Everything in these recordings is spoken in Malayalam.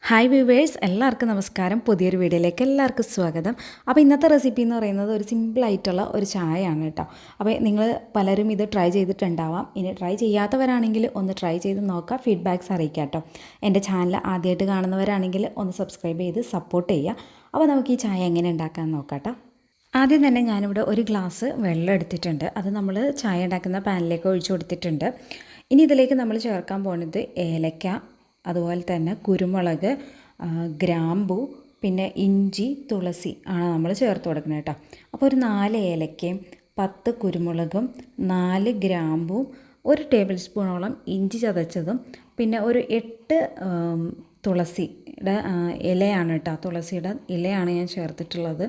ഹായ് വ്യൂവേഴ്സ്, എല്ലാവർക്കും നമസ്കാരം. പുതിയൊരു വീഡിയോയിലേക്ക് എല്ലാവർക്കും സ്വാഗതം. അപ്പോൾ ഇന്നത്തെ റെസിപ്പി എന്ന് പറയുന്നത് ഒരു സിമ്പിളായിട്ടുള്ള ഒരു ചായയാണ് കേട്ടോ. അപ്പോൾ നിങ്ങൾ പലരും ഇത് ട്രൈ ചെയ്തിട്ടുണ്ടാവാം. ഇനി ട്രൈ ചെയ്യാത്തവരാണെങ്കിൽ ഒന്ന് ട്രൈ ചെയ്ത് നോക്കുക, ഫീഡ്ബാക്ക്സ് അറിയിക്കുക കേട്ടോ. എൻ്റെ ചാനൽ ആദ്യമായിട്ട് കാണുന്നവരാണെങ്കിൽ ഒന്ന് സബ്സ്ക്രൈബ് ചെയ്ത് സപ്പോർട്ട് ചെയ്യുക. അപ്പോൾ നമുക്ക് ഈ ചായ എങ്ങനെ ഉണ്ടാക്കാമെന്ന് നോക്കാം കേട്ടോ. ആദ്യം തന്നെ ഞാനിവിടെ ഒരു ഗ്ലാസ് വെള്ളം എടുത്തിട്ടുണ്ട്. അത് നമ്മൾ ചായ ഉണ്ടാക്കുന്ന പാനിലേക്ക് ഒഴിച്ചു കൊടുത്തിട്ടുണ്ട്. ഇനി ഇതിലേക്ക് നമ്മൾ ചേർക്കാൻ പോകുന്നത് ഏലക്ക, അതുപോലെ തന്നെ കുരുമുളക്, ഗ്രാമ്പു, പിന്നെ ഇഞ്ചി, തുളസി ആണ് നമ്മൾ ചേർത്ത് കൊടുക്കുന്നത് കേട്ടോ. അപ്പോൾ ഒരു 4 ഏലക്കയും 10 കുരുമുളകും 4 ഗ്രാമ്പും 1 ടേബിൾ സ്പൂണോളം ഇഞ്ചി ചതച്ചതും പിന്നെ ഒരു 8 തുളസിയുടെ ഇലയാണ് കേട്ടോ. തുളസിയുടെ ഇലയാണ് ഞാൻ ചേർത്തിട്ടുള്ളത്.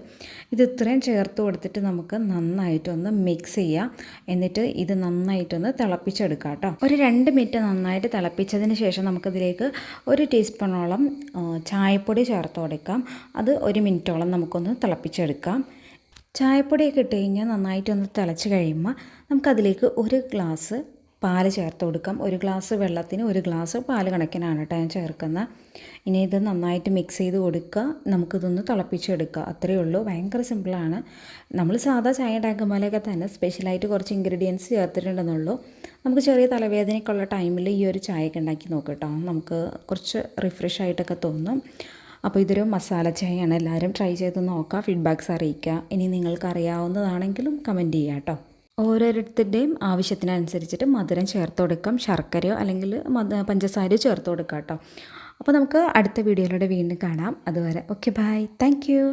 ഇത് ഇത്രയും ചേർത്ത് കൊടുത്തിട്ട് നമുക്ക് നന്നായിട്ടൊന്ന് മിക്സ് ചെയ്യാം. എന്നിട്ട് ഇത് നന്നായിട്ടൊന്ന് തിളപ്പിച്ചെടുക്കാം കേട്ടോ. ഒരു 2 മിനിറ്റ് നന്നായിട്ട് തിളപ്പിച്ചതിന് ശേഷം നമുക്കതിലേക്ക് 1 ടീസ്പൂണോളം ചായപ്പൊടി ചേർത്ത് കൊടുക്കാം. അത് 1 മിനിറ്റോളം നമുക്കൊന്ന് തിളപ്പിച്ചെടുക്കാം. ചായപ്പൊടിയൊക്കെ ഇട്ട് കഴിഞ്ഞാൽ നന്നായിട്ടൊന്ന് തിളച്ച് കഴിയുമ്പോൾ നമുക്കതിലേക്ക് 1 ഗ്ലാസ് പാൽ ചേർത്ത് കൊടുക്കാം. 1 ഗ്ലാസ് വെള്ളത്തിന് 1 ഗ്ലാസ് പാൽ കണക്കിനാണ് കേട്ടോ ഞാൻ ചേർക്കുന്നത്. ഇനി ഇത് നന്നായിട്ട് മിക്സ് ചെയ്ത് കൊടുക്കുക. നമുക്കിതൊന്ന് തിളപ്പിച്ചെടുക്കുക. അത്രയേ ഉള്ളൂ. ഭയങ്കര സിമ്പിളാണ്. നമ്മൾ സാധാ ചായ ഉണ്ടാക്കുമ്പോഴൊക്കെ തന്നെ സ്പെഷ്യലായിട്ട് കുറച്ച് ഇൻഗ്രീഡിയൻസ് ചേർത്തിട്ടുണ്ടെന്നുള്ളൂ. നമുക്ക് ചെറിയ തലവേദനയ്ക്കുള്ള ടൈമിൽ ഈ ഒരു ചായയൊക്കെ ഉണ്ടാക്കി നോക്കാം കേട്ടോ. നമുക്ക് കുറച്ച് റിഫ്രഷ് ആയിട്ടൊക്കെ തോന്നും. അപ്പോൾ ഇതൊരു മസാല ചായയാണ്. എല്ലാവരും ട്രൈ ചെയ്ത് നോക്കുക, ഫീഡ്ബാക്ക്സ് അറിയിക്കുക. ഇനി നിങ്ങൾക്ക് അറിയാവുന്നതാണെങ്കിലും കമൻറ്റ് ചെയ്യുക കേട്ടോ. ഓരോരുത്തരുടെയും ആവശ്യത്തിനനുസരിച്ചിട്ട് മധുരം ചേർത്ത് കൊടുക്കാം. ശർക്കരയോ അല്ലെങ്കിൽ പഞ്ചസാരയോ ചേർത്ത് കൊടുക്കാം കേട്ടോ. അപ്പോൾ നമുക്ക് അടുത്ത വീഡിയോയിലൂടെ വീണ്ടും കാണാം. അതുവരെ ഓക്കെ, ബൈ, താങ്ക് യു.